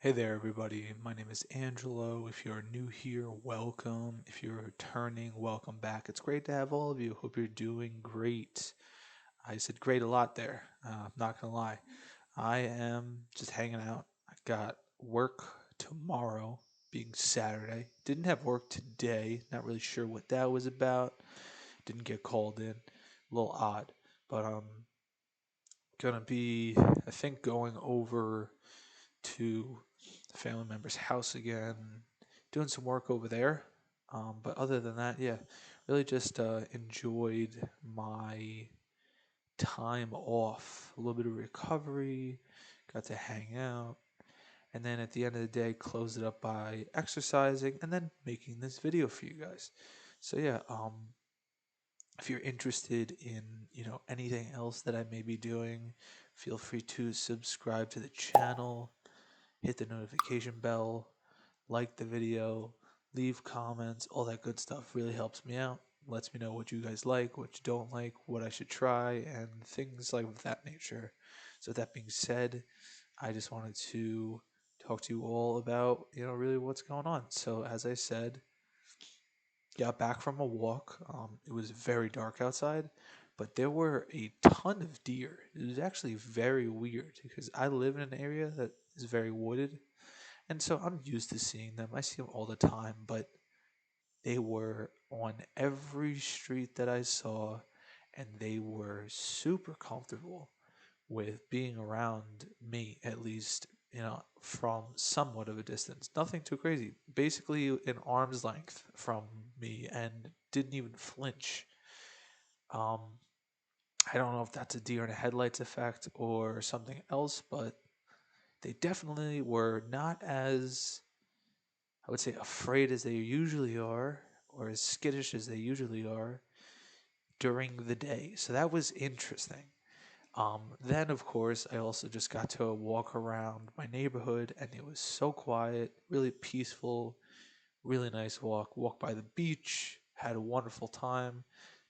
Hey there, everybody. My name is Angelo. If you're new here, welcome. If you're returning, welcome back. It's great to have all of you. Hope you're doing great. I said great a lot there. I'm not gonna lie. I am just hanging out. I got work tomorrow, being Saturday. Didn't have work today. Not really sure what that was about. Didn't get called in. A little odd, but gonna be, I think, going over to the family member's house again, doing some work over there. But other than that, yeah, really just enjoyed my time off, a little bit of recovery, got to hang out, and then at the end of the day, close it up by exercising and then making this video for you guys. So yeah, if you're interested in anything else that I may be doing, feel free to subscribe to the channel, hit the notification bell, like the video, leave comments, all that good stuff really helps me out. Lets me know what you guys like, what you don't like, what I should try, and things like of that nature. So, with that being said, I just wanted to talk to you all about, really what's going on. So, as I said, got back from a walk. It was very dark outside, but there were a ton of deer. It was actually very weird because I live in an area that is very wooded, and so I'm used to seeing them. I see them all the time, but they were on every street that I saw, and they were super comfortable with being around me, at least, from somewhat of a distance. Nothing too crazy. Basically, an arm's length from me, and didn't even flinch. Um, I don't know if that's a deer in the headlights effect or something else, but they definitely were not as, I would say, afraid as they usually are, or as skittish as they usually are during the day. So that was interesting. Then, of course, I also just got to walk around my neighborhood, and it was so quiet, really peaceful, really nice walk. Walk by the beach, had a wonderful time.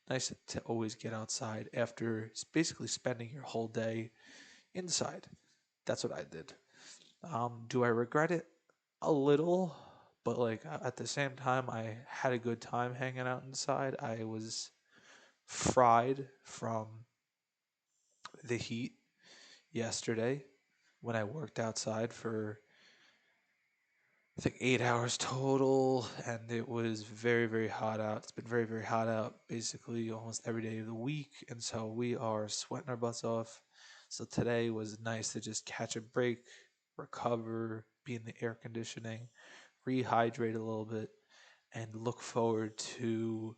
Nice to always get outside after basically spending your whole day inside. That's what I did. Do I regret it? A little, but like at the same time, I had a good time hanging out inside. I was fried from the heat yesterday when I worked outside for I think 8 hours total, and it was very, very hot out. It's been very, very hot out basically almost every day of the week, and so we are sweating our butts off. So today was nice to just catch a break, recover, be in the air conditioning, rehydrate a little bit, and look forward to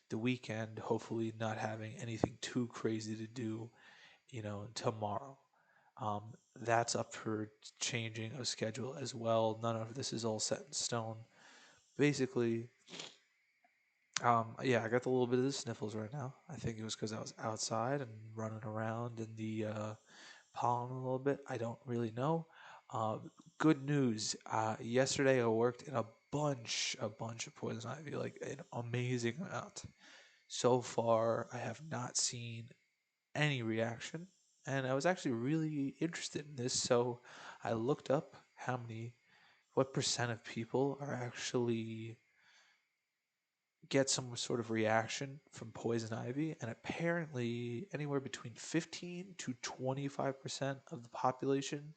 the weekend, hopefully not having anything too crazy to do, tomorrow. Um, that's up for changing of schedule as well. None of this is all set in stone. Basically, yeah, I got a little bit of the sniffles right now. I think it was because I was outside and running around in the pollen a little bit. I don't really know. Uh, Good news. Yesterday I worked in a bunch of poison ivy, like an amazing amount. So far, I have not seen any reaction, and I was actually really interested in this. So I looked up what percent of people are actually get some sort of reaction from poison ivy, and apparently anywhere between 15 to 25% of the population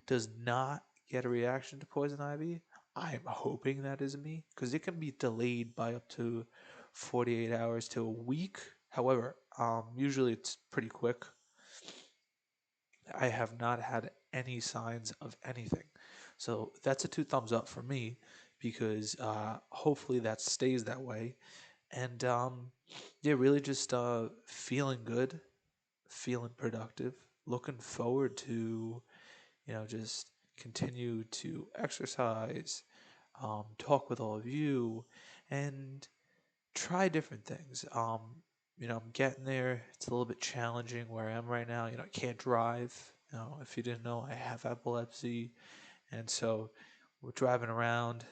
does not get a reaction to poison ivy. I'm hoping that is me because it can be delayed by up to 48 hours to a week. However, usually it's pretty quick. I have not had any signs of anything. So that's a two thumbs up for me because hopefully that stays that way. And yeah, really just feeling good, feeling productive, looking forward to, just continue to exercise, talk with all of you, and try different things. I'm getting there. It's a little bit challenging where I am right now. I can't drive. If you didn't know, I have epilepsy, and so we're driving around,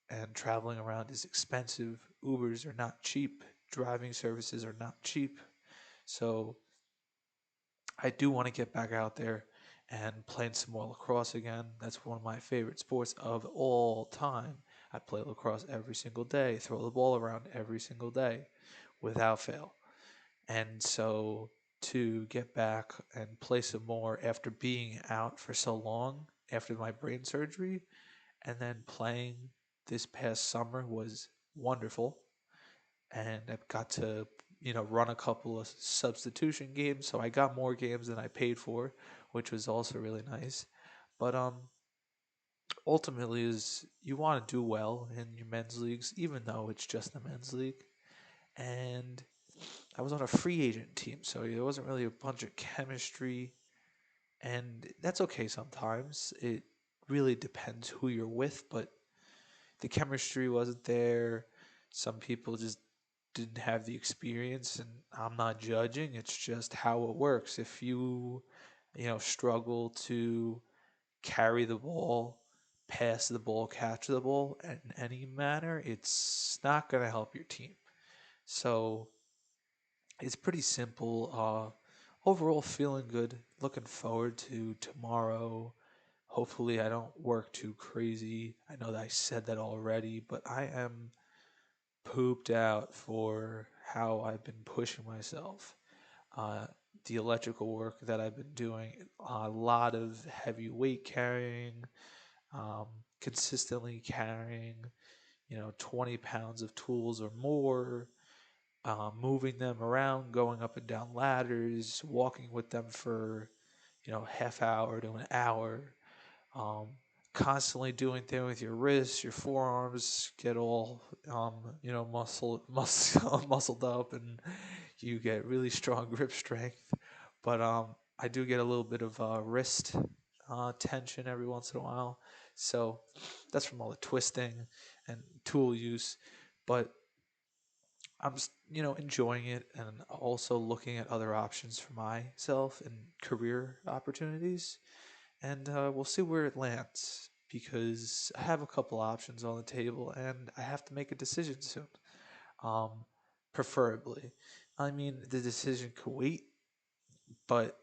and traveling around is expensive. Ubers are not cheap. Driving services are not cheap. So I do want to get back out there and playing some more lacrosse again. That's one of my favorite sports of all time. I play lacrosse every single day, throw the ball around every single day without fail. And so to get back and play some more after being out for so long after my brain surgery and then playing this past summer was wonderful. And I got to, run a couple of substitution games, so I got more games than I paid for, which was also really nice. But ultimately is you want to do well in your men's leagues, even though it's just the men's league. And I was on a free agent team, so there wasn't really a bunch of chemistry, and that's okay sometimes. It really depends who you're with, but the chemistry wasn't there. Some people just didn't have the experience, and I'm not judging. It's just how it works. If you struggle to carry the ball, pass the ball, catch the ball in any manner, it's not going to help your team. So it's pretty simple. Overall, feeling good. Looking forward to tomorrow. Hopefully, I don't work too crazy. I know that I said that already, but I am pooped out for how I've been pushing myself. Uh, the electrical work that I've been doing, a lot of heavy weight carrying, um, consistently carrying, 20 pounds of tools or more, moving them around, going up and down ladders, walking with them for, half hour to an hour, um, constantly doing things with your wrists, your forearms get all, muscled up, and you get really strong grip strength. But I do get a little bit of wrist tension every once in a while. So that's from all the twisting and tool use. But I'm just, enjoying it and also looking at other options for myself and career opportunities. And we'll see where it lands because I have a couple options on the table and I have to make a decision soon. Um, Preferably. I mean, the decision could wait, but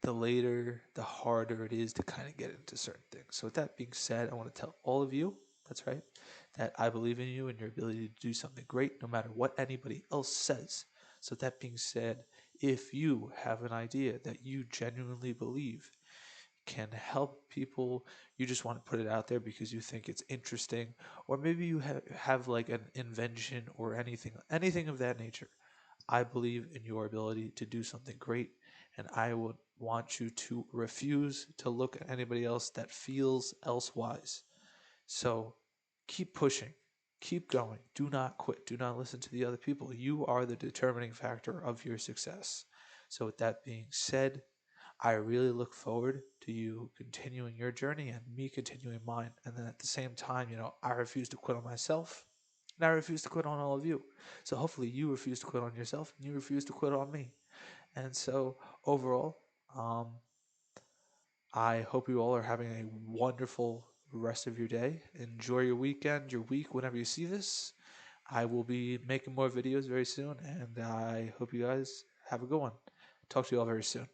the later, the harder it is to kind of get into certain things. So, with that being said, I want to tell all of you, that's right, that I believe in you and your ability to do something great no matter what anybody else says. So, that being said, if you have an idea that you genuinely believe can help people, you just want to put it out there because you think it's interesting, or maybe you have like an invention or anything of that nature. I believe in your ability to do something great, and I would want you to refuse to look at anybody else that feels elsewise. So keep pushing, keep going. Do not quit. Do not listen to the other people. You are the determining factor of your success. So, with that being said, I really look forward to you continuing your journey and me continuing mine. And then at the same time, I refuse to quit on myself and I refuse to quit on all of you. So hopefully you refuse to quit on yourself and you refuse to quit on me. And so overall, um, I hope you all are having a wonderful rest of your day. Enjoy your weekend, your week, whenever you see this. I will be making more videos very soon, and I hope you guys have a good one. Talk to you all very soon.